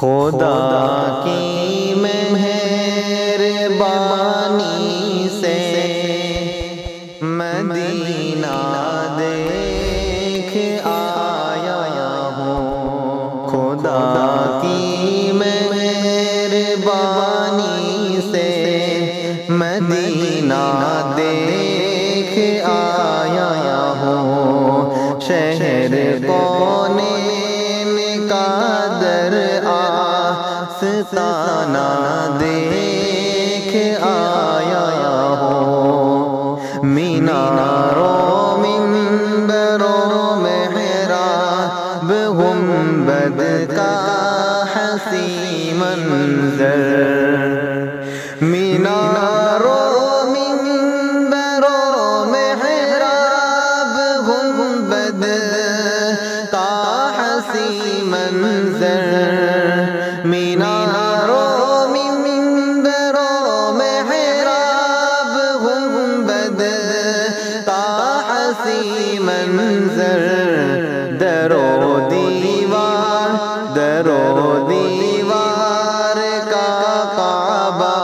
خدا کی مہربانی سے مدینہ دیکھ آیا ہوں، خدا کی مہربانی سے مدینہ دیکھ آیا ہوں، شہر کونین کا در آستانہ دیکھ آیا ہوں، میناروں منبروں محراب گنبد کا حسین منظر، میناروں منبروں محراب گنبد کا حسین منظر، میناروں منبروں محراب گنبد کا حسین منظر، درو دیوار کا کعبہ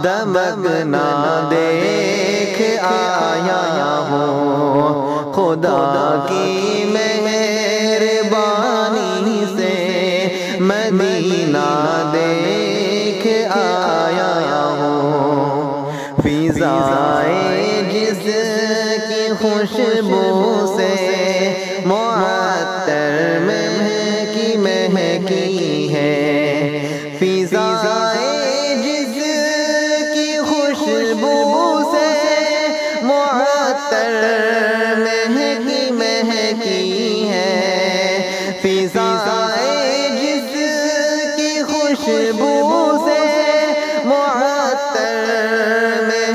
دمکنا دیکھ آیا ہوں، خدا کی مہربانی سے مدینہ دیکھ آیا ہوں، فضائے جس کی خوشبو سے معطر مہکی ہے، فضائے جس کی خوشبو سے معطر مہکی ہے، فضائے جس کی خوشبو سے معطر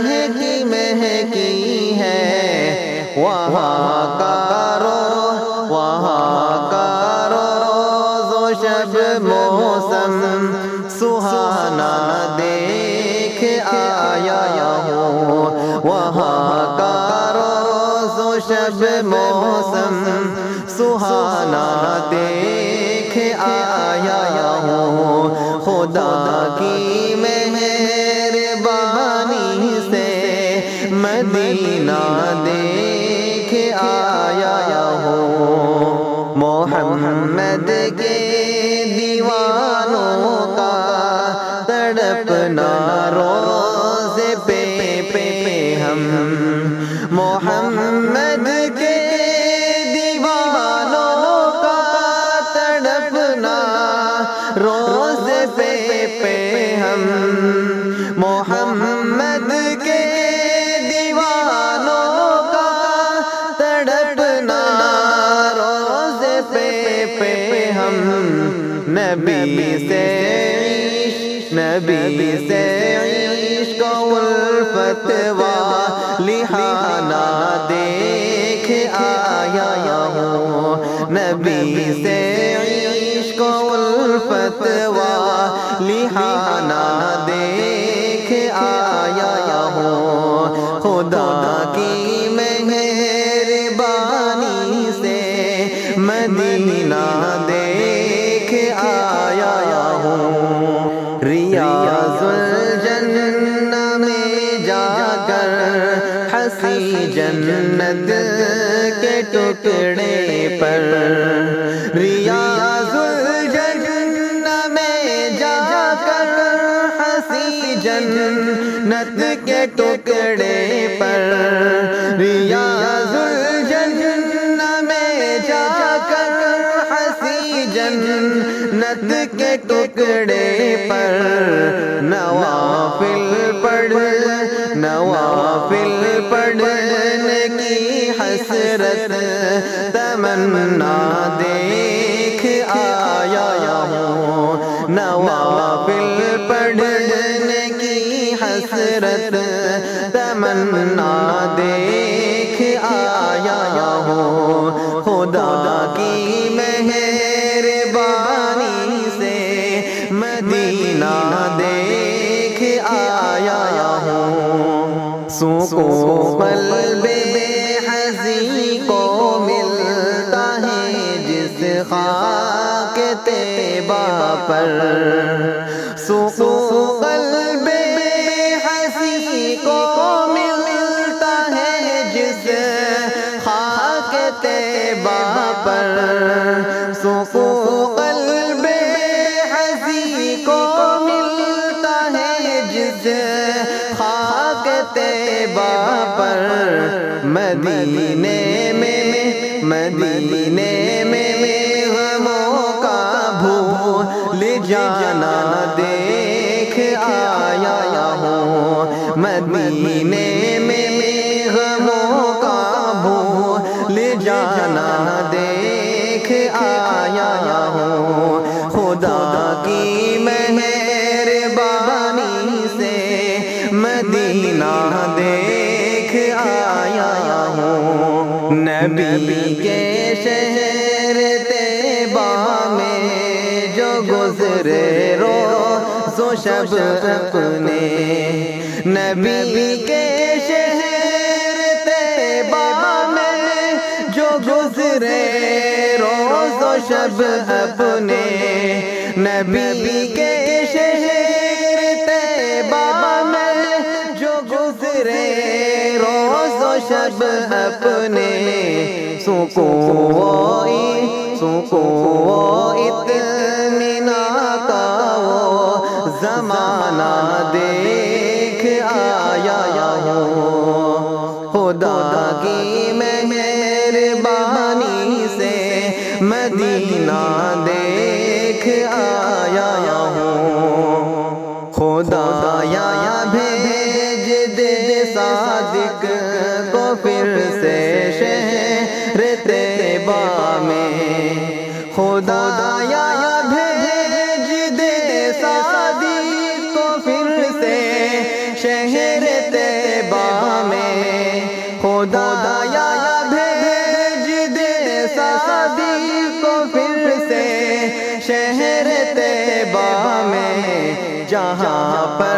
مہکی ہے، وہاں کا روز و شب موسم سہانا دیکھ آیا ہوں، وہاں کا روز و شب موسم سہانا دیکھ آیا ہوں، خدا کی مہربانی سے مدینہ دیکھ آیا ہوں، محمد کے دیوانوں کا تڑپنا روزے پہ ہم، محمد کے دیوانوں کا تڑپنا روزے پہ ہم، محمد کے دیوانوں کا تڑپنا روزے پہ ہم، نبی سے عشق و الفت والہانہ دیکھ آیا ہوں، نبی سے عشق و الفت والہانہ دیکھ آیا ہوں، خدا کی مہربانی سے مدینہ دیکھ آیا ہوں، ریاض الجنہ میں جا کر ہنسی جنت کے ٹکڑے پر، ریاض الجنہ میں جا کر ہنسی جنت کے ٹکڑے پر، ریاض الجنہ میں جا کر ہنسی جنت کے ٹکڑے پر، نوافل پڑھنے کی حسرت تمنا دیکھ آیا ہوں، نوافل پڑھنے کی حسرت تمنا دیکھ آیا ہوں، خدا کی مہربانی سے مدینہ دیکھ آیا ہوں، سکون قلب حزین کو ملتا ہے جس خاک طیبہ پر سکون قلب حسی کو ملتا ہے جس خاک طیبہ پر سکون قلب حسی کو ملتا ہے جس خاک طیبہ پر مدینے میں غموں کا بھول جانا دیکھ آیا ہوں مدینے میں غموں کا بھول جانا دیکھ آیا ہوں خدا کی مہربانی سے مدینہ دیکھ آیا ہوں نبی کے شہر طیبہ میں جو گزرے روز و شب اپنے نبی کے شہر طیبہ میں جو گزرے روز و شب اپنے نبی کے شہر طیبہ میں جو گزرے روز و شب اپنے سکون اطمینان کا وہ زمانہ دیکھ آیا ہوں خدا کی مہربانی سے مدینہ دیکھ آیا ہوں خدا یا بھیج دے صادق کو پھر سے شہر طیبہ میں خدا یا بھیج دے صادق کو پھر سے شہر طیبہ میں خدا یا بھیج دے صادق کو پھر سے شہر طیبہ میں جہاں پر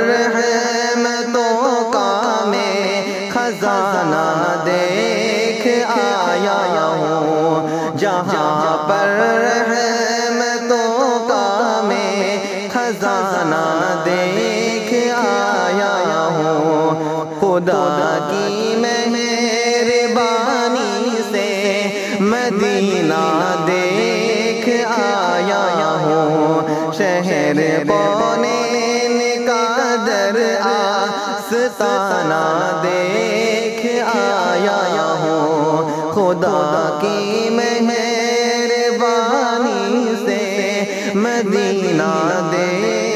رحمتوں کا میں خزانہ دیکھ آیا ہوں جہاں پر رحمتوں کا میں خزانہ دیکھ آیا ہوں خدا کی مہربانی سے مدینہ دیکھ آیا ہوں شہر پونین کا در آستانہ دیکھ آیا ہوں خدا کی مہربانی سے مدینہ دیکھ